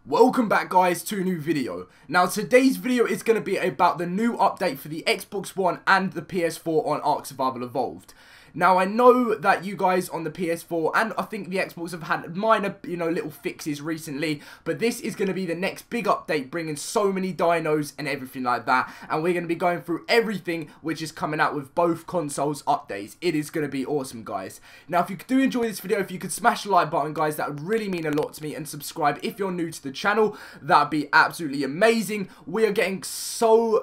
Welcome back guys to a new video. Now today's video is going to be about the new update for the Xbox One and the PS4 on ARK Survival Evolved. Now I know that you guys on the PS4 and I think the Xbox have had minor, little fixes recently, but this is going to be the next big update bringing so many dinos and everything like that, and we're going to be going through everything which is coming out with both consoles updates. It is going to be awesome guys. Now if you do enjoy this video, if you could smash the like button guys, that would really mean a lot to me, and subscribe if you're new to the channel, that'd be absolutely amazing. We are getting so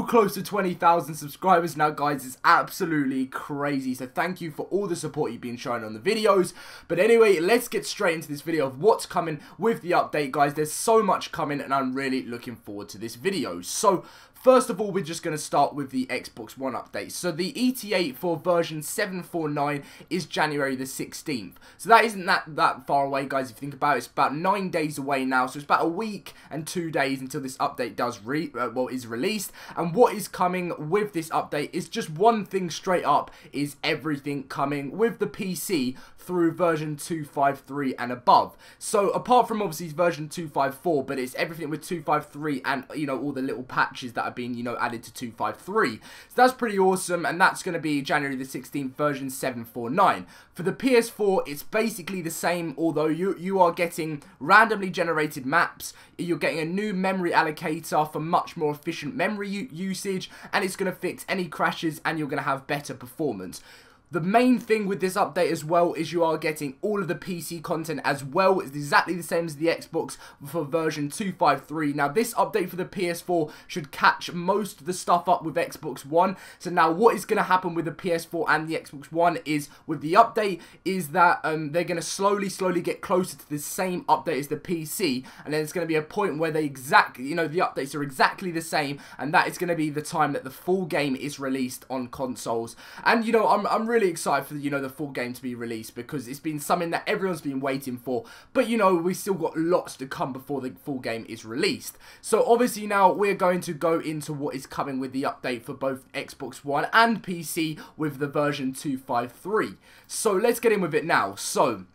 close to 20,000 subscribers now guys, it's absolutely crazy. So thank you for all the support you've been showing on the videos. But anyway, let's get straight into this video of what's coming with the update guys. There's so much coming and I'm really looking forward to this video. So first of all, we're just going to start with the Xbox One update. So the ETA for version 749 is January the 16th. So that isn't that far away guys if you think about it. It's about 9 days away now. So it's about a week and 2 days until this update is released. And what is coming with this update is just one thing straight up, is everything coming with the PC through version 253 and above. So apart from obviously version 254, but it's everything with 253 and all the little patches that have been added to 253. So that's pretty awesome, and that's going to be January the 16th version 749. For the PS4, it's basically the same, although you are getting randomly generated maps, you're getting a new memory allocator for much more efficient memory usage, and it's going to fix any crashes, and you're going to have better performance. The main thing with this update as well is you are getting all of the PC content as well. It's exactly the same as the Xbox for version 253. Now this update for the PS4 should catch most of the stuff up with Xbox One. So now what is going to happen with the PS4 and the Xbox One is, with the update, is that they're going to slowly get closer to the same update as the PC, and then it's going to be a point where they the updates are exactly the same, and that is going to be the time that the full game is released on consoles. And I'm really excited for the full game to be released, because it's been something that everyone's been waiting for, but we still got lots to come before the full game is released. So obviously now we're going to go into what is coming with the update for both Xbox One and PC with the version 253. So let's get in with it now. So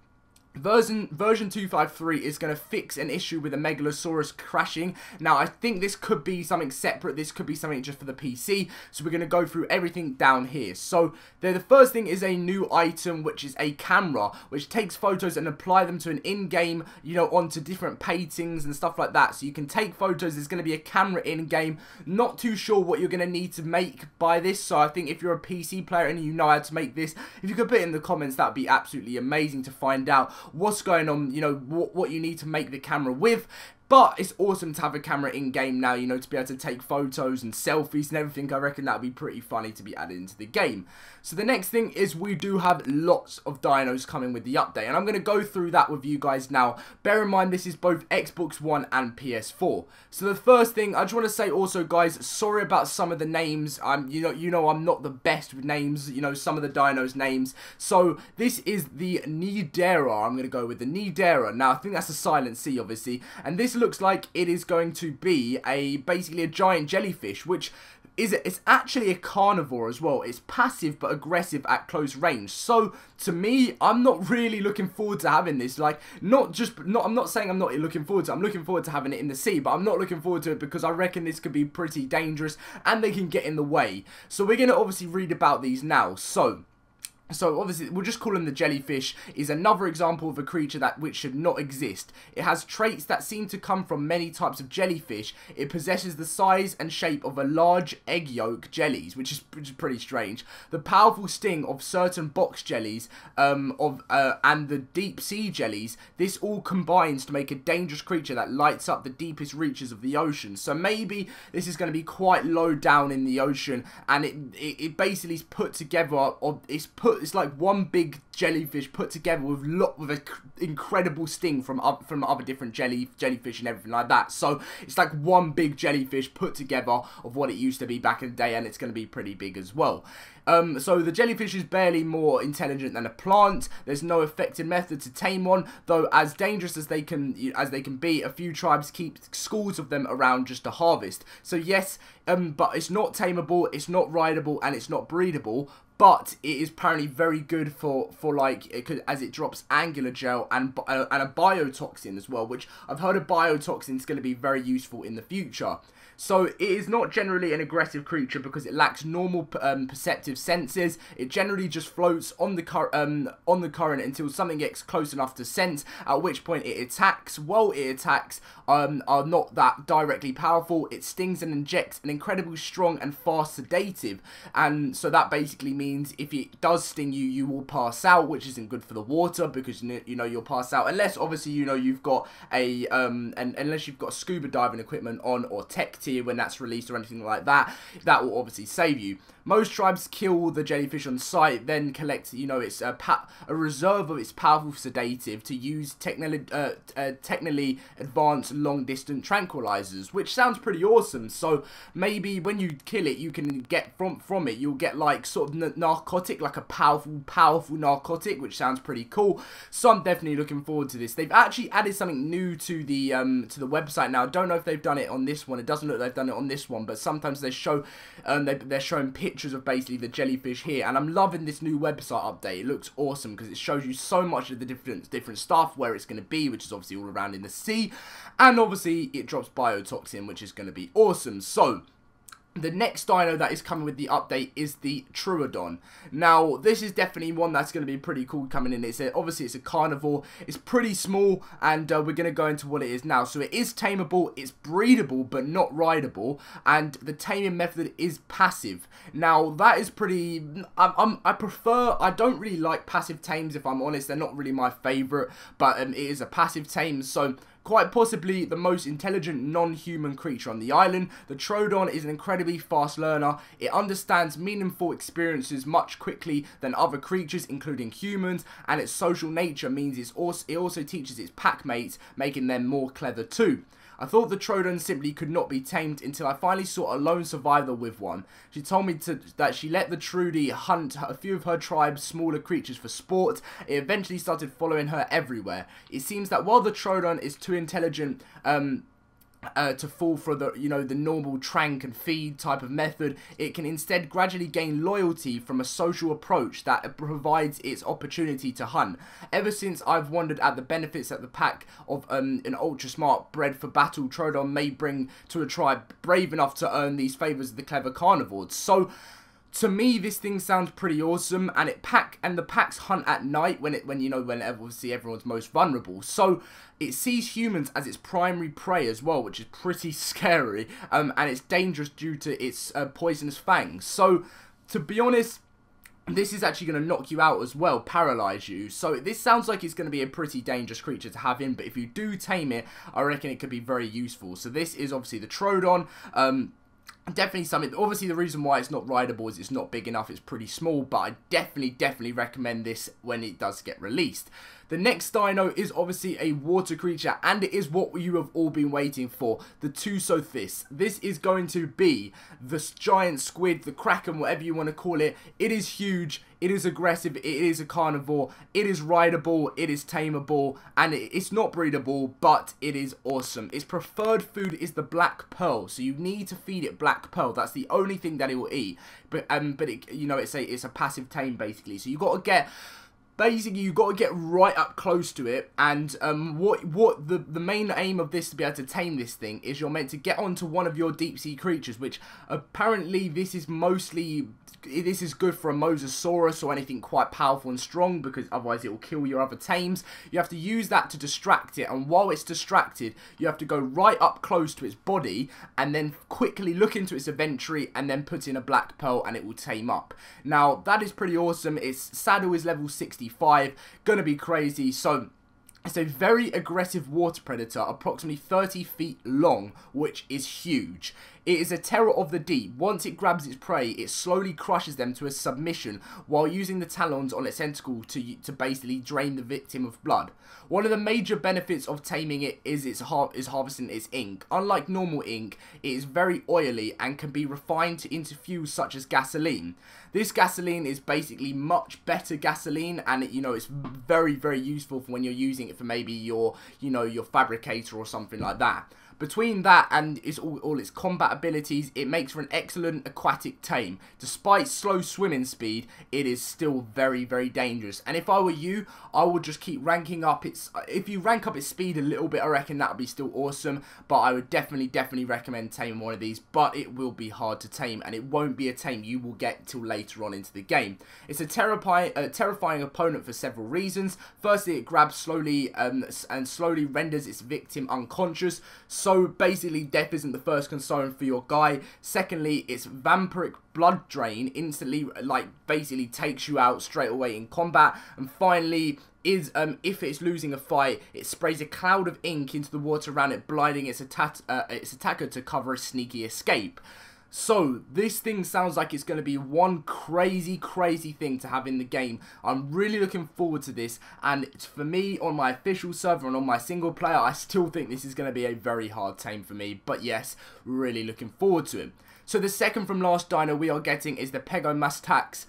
Version 253 is going to fix an issue with a Megalosaurus crashing. Now, I think this could be something separate. This could be something just for the PC. So we're going to go through everything down here. So the first thing is a new item, which is a camera, which takes photos and apply them to an in-game, onto different paintings and stuff like that. So you can take photos. There's going to be a camera in-game. Not too sure what you're going to need to make by this. So I think if you're a PC player and you know how to make this, if you could put it in the comments, that would be absolutely amazing to find out what's going on, what you need to make the camera with. But it's awesome to have a camera in-game now, to be able to take photos and selfies and everything. I reckon that would be pretty funny to be added into the game. So the next thing is we do have lots of dinos coming with the update, and I'm going to go through that with you guys now. Bear in mind, this is both Xbox One and PS4. So the first thing, I just want to say also, guys, sorry about some of the names. I'm not the best with names, some of the dinos' names. So this is the Nidera. I'm going to go with the Nidera. Now, I think that's a silent C, obviously, and this looks like it is going to be basically a giant jellyfish, which it's actually a carnivore as well. It's passive but aggressive at close range. So to me, I'm not really looking forward to having this. I'm not saying I'm not looking forward to it. I'm looking forward to having it in the sea, but I'm not looking forward to it because I reckon this could be pretty dangerous and they can get in the way. So we're going to obviously read about these now. So obviously, we'll just call him the Jellyfish, is another example of a creature which should not exist. It has traits that seem to come from many types of jellyfish. It possesses the size and shape of a large egg yolk jellies, which is pretty strange. The powerful sting of certain box jellies and the deep sea jellies. This all combines to make a dangerous creature that lights up the deepest reaches of the ocean. So maybe this is going to be quite low down in the ocean, and it basically is put together, it's like one big jellyfish put together with an incredible sting from other different jellyfish and everything like that. So it's like one big jellyfish put together of what it used to be back in the day, and it's going to be pretty big as well. So the jellyfish is barely more intelligent than a plant. There's no effective method to tame one, though as dangerous as they can be, a few tribes keep schools of them around just to harvest. So yes, but it's not tameable, it's not rideable, and it's not breedable. but it is apparently very good for like, as it drops angular gel and a biotoxin as well, which I've heard a biotoxin is going to be very useful in the future. So it is not generally an aggressive creature because it lacks normal perceptive senses. It generally just floats on the current until something gets close enough to sense, at which point it attacks. While it attacks are not that directly powerful. It stings and injects an incredibly strong and fast sedative, and so that basically means if it does sting you, you will pass out, which isn't good for the water because you know you'll pass out unless obviously you've got a unless you've got scuba diving equipment on or tech tier when that's released or anything like that. That will obviously save you. Most tribes kill the jellyfish on sight, then collect, it's a reserve of its powerful sedative to use technically advanced long-distance tranquilizers, which sounds pretty awesome. So maybe when you kill it, you can get from it, you'll get like sort of narcotic, like a powerful narcotic, which sounds pretty cool. So I'm definitely looking forward to this. They've actually added something new to the website now. I don't know if they've done it on this one. It doesn't look like they've done it on this one, but sometimes they show they're showing pictures of basically the jellyfish here, and I'm loving this new website update. It looks awesome because it shows you so much of the different stuff, where it's going to be, which is obviously all around in the sea, and obviously it drops biotoxin, which is going to be awesome. So the next dino that is coming with the update is the Troodon. Now, this is definitely one that's going to be pretty cool coming in. Obviously, it's a carnivore. It's pretty small, and we're going to go into what it is now. So it is tameable, it's breedable, but not rideable, and the taming method is passive. Now, that is pretty... I don't really like passive tames, if I'm honest. They're not really my favourite, but it is a passive tame, so... Quite possibly the most intelligent non-human creature on the island, the Troodon is an incredibly fast learner. It understands meaningful experiences much quickly than other creatures, including humans, and its social nature means it also teaches its pack mates, making them more clever too. I thought the Troodon simply could not be tamed until I finally saw a lone survivor with one. She told me that she let the Trudy hunt a few of her tribe's smaller creatures for sport. It eventually started following her everywhere. It seems that while the Troodon is too intelligent to fall for the normal trank and feed type of method, it can instead gradually gain loyalty from a social approach that provides its opportunity to hunt. Ever since I've wondered at the benefits that the pack of an ultra smart bred for battle Troodon may bring to a tribe brave enough to earn these favors of the clever carnivores. So to me, this thing sounds pretty awesome, and the packs hunt at night when obviously everyone's most vulnerable. So it sees humans as its primary prey as well, which is pretty scary, and it's dangerous due to its poisonous fangs. So to be honest, this is actually going to knock you out as well, paralyze you. So this sounds like it's going to be a pretty dangerous creature to have in, but if you do tame it, I reckon it could be very useful. So this is obviously the Troodon. Definitely something. Obviously, the reason why it's not rideable is it's not big enough. It's pretty small, but I definitely recommend this when it does get released. The next dino is obviously a water creature, and it is what you have all been waiting for, the Therizinosaurus. This is going to be the giant squid, the Kraken, whatever you want to call it. It is huge, it is aggressive, it is a carnivore, it is rideable, it is tameable, and it's not breedable, but it is awesome. Its preferred food is the black pearl, so you need to feed it black pearl. That's the only thing that it will eat. But it's a passive tame basically. So you got to get... Basically, you've got to get right up close to it, and what the main aim of this, to be able to tame this thing, is you're meant to get onto one of your deep sea creatures, which apparently this is good for a mosasaurus or anything quite powerful and strong, because otherwise it will kill your other tames. You have to use that to distract it, and while it's distracted, you have to go right up close to its body, and then quickly look into its inventory, and then put in a black pearl, and it will tame up. Now, that is pretty awesome. Its saddle is level 65, gonna be crazy. So it's a very aggressive water predator, approximately 30 feet long, which is huge. It is a terror of the deep. Once it grabs its prey, it slowly crushes them to a submission while using the talons on its tentacle to basically drain the victim of blood. One of the major benefits of taming it is harvesting its ink. Unlike normal ink, it is very oily and can be refined into fuels such as gasoline. This gasoline is basically much better gasoline, and it's very useful for when you're using it for maybe your fabricator or something like that. between that and all its combat abilities, it makes for an excellent aquatic tame. Despite slow swimming speed, it is still very, very dangerous. And if I were you, I would just keep ranking up its... If you rank up its speed a little bit, I reckon that would be still awesome. But I would definitely recommend taming one of these. But it will be hard to tame, and it won't be a tame you will get till later on into the game. It's a terrifying opponent for several reasons. Firstly, it grabs slowly and slowly renders its victim unconscious. So basically, death isn't the first concern for your guy. Secondly, its vampiric blood drain instantly, like, basically takes you out straight away in combat. And finally, is if it's losing a fight, it sprays a cloud of ink into the water around it, blinding its attacker to cover a sneaky escape. So, this thing sounds like it's going to be one crazy thing to have in the game. I'm really looking forward to this, and for me, on my official server and on my single player, I still think this is going to be a very hard tame for me. But yes, really looking forward to it. So, the second from last dino we are getting is the Pegomastax.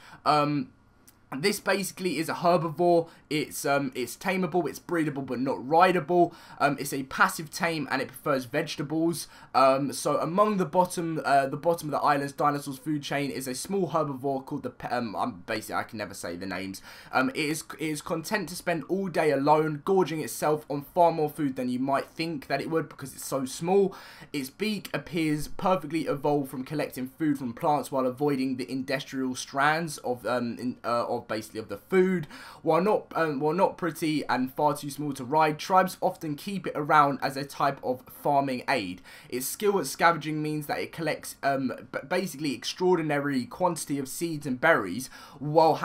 This basically is a herbivore. It's tameable, it's breedable, but not rideable. It's a passive tame, and it prefers vegetables. So among the bottom of the island's dinosaurs food chain is a small herbivore called the basically I can never say the names. It is content to spend all day alone, gorging itself on far more food than you might think that it would, because it's so small. Its beak appears perfectly evolved from collecting food from plants while avoiding the industrial strands of basically of the food. While not pretty and far too small to ride, tribes often keep it around as a type of farming aid. Its skill at scavenging means that it collects basically extraordinary quantity of seeds and berries, while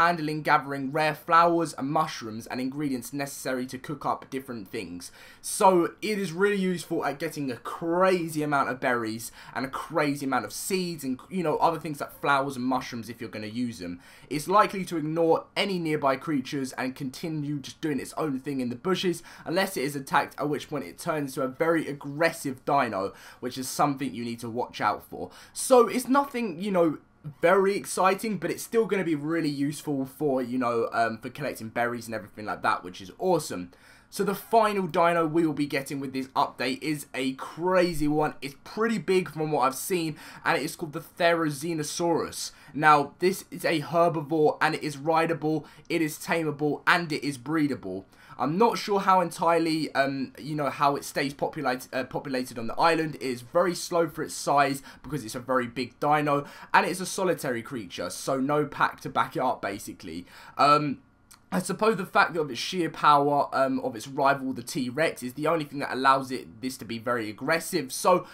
gathering rare flowers and mushrooms and ingredients necessary to cook up different things. So it is really useful at getting a crazy amount of berries and a crazy amount of seeds and, you know, other things like flowers and mushrooms if you're going to use them. It's likely to ignore any nearby creatures and continue just doing its own thing in the bushes unless it is attacked, at which point it turns to a very aggressive dino, which is something you need to watch out for. So it's nothing, you know, very exciting, but it's still going to be really useful for, you know, for collecting berries and everything like that, which is awesome. So the final dino we will be getting with this update is a crazy one. It's pretty big from what I've seen, and it is called the Therizinosaurus. Now, this is a herbivore, and it is rideable, it is tameable, and it is breedable. I'm not sure how entirely, you know, how it stays populated on the island. It is very slow for its size because it's a very big dino, and it's a solitary creature, so no pack to back it up, basically. I suppose the fact of its sheer power of its rival, the T-Rex, is the only thing that allows this to be very aggressive. So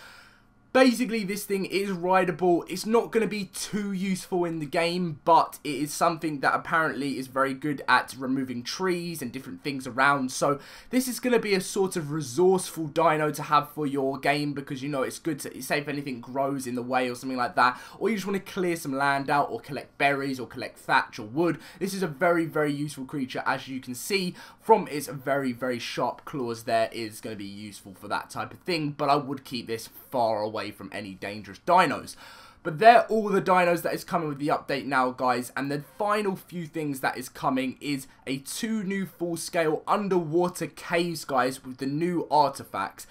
basically, this thing is rideable. It's not going to be too useful in the game, but it is something that apparently is very good at removing trees and different things around. So this is going to be a sort of resourceful dino to have for your game, because, you know, it's good to say if anything grows in the way or something like that, or you just want to clear some land out or collect berries or collect thatch or wood. This is a very useful creature, as you can see from its very sharp claws. There is going to be useful for that type of thing, but I would keep this far away from any dangerous dinos. But they're all the dinos that is coming with the update now, guys, and the final few things that is coming is 2 new full-scale underwater caves, guys, with the new artifacts.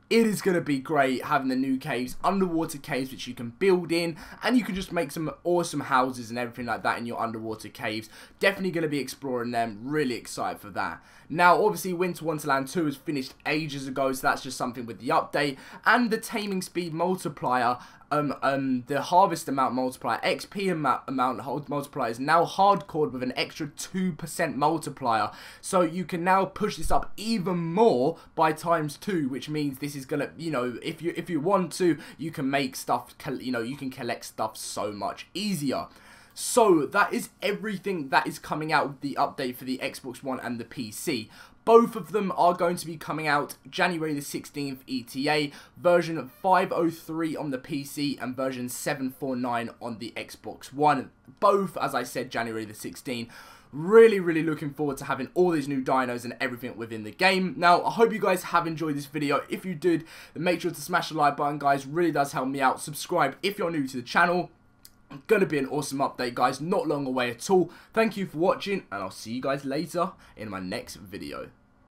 It is going to be great having the new caves, underwater caves, which you can build in, and you can just make some awesome houses and everything like that in your underwater caves. Definitely going to be exploring them. Really excited for that. Now, obviously, Winter Wonderland 2 was finished ages ago, so that's just something with the update. And the taming speed multiplier, the harvest amount multiplier, XP amount multiplier is now hardcored with an extra 2% multiplier. So you can now push this up even more by ×2, which means this is gonna, you know, if you want to, you can make stuff, you know, you can collect stuff so much easier. So that is everything that is coming out with the update for the Xbox One and the PC. Both of them are going to be coming out January the 16th ETA, version 503 on the PC and version 749 on the Xbox One. Both, as I said, January the 16th. Really looking forward to having all these new dinos and everything within the game. Now, I hope you guys have enjoyed this video. If you did, then make sure to smash the like button, guys. Really does help me out. Subscribe if you're new to the channel. Gonna be an awesome update, guys, not long away at all. Thank you for watching, and I'll see you guys later in my next video.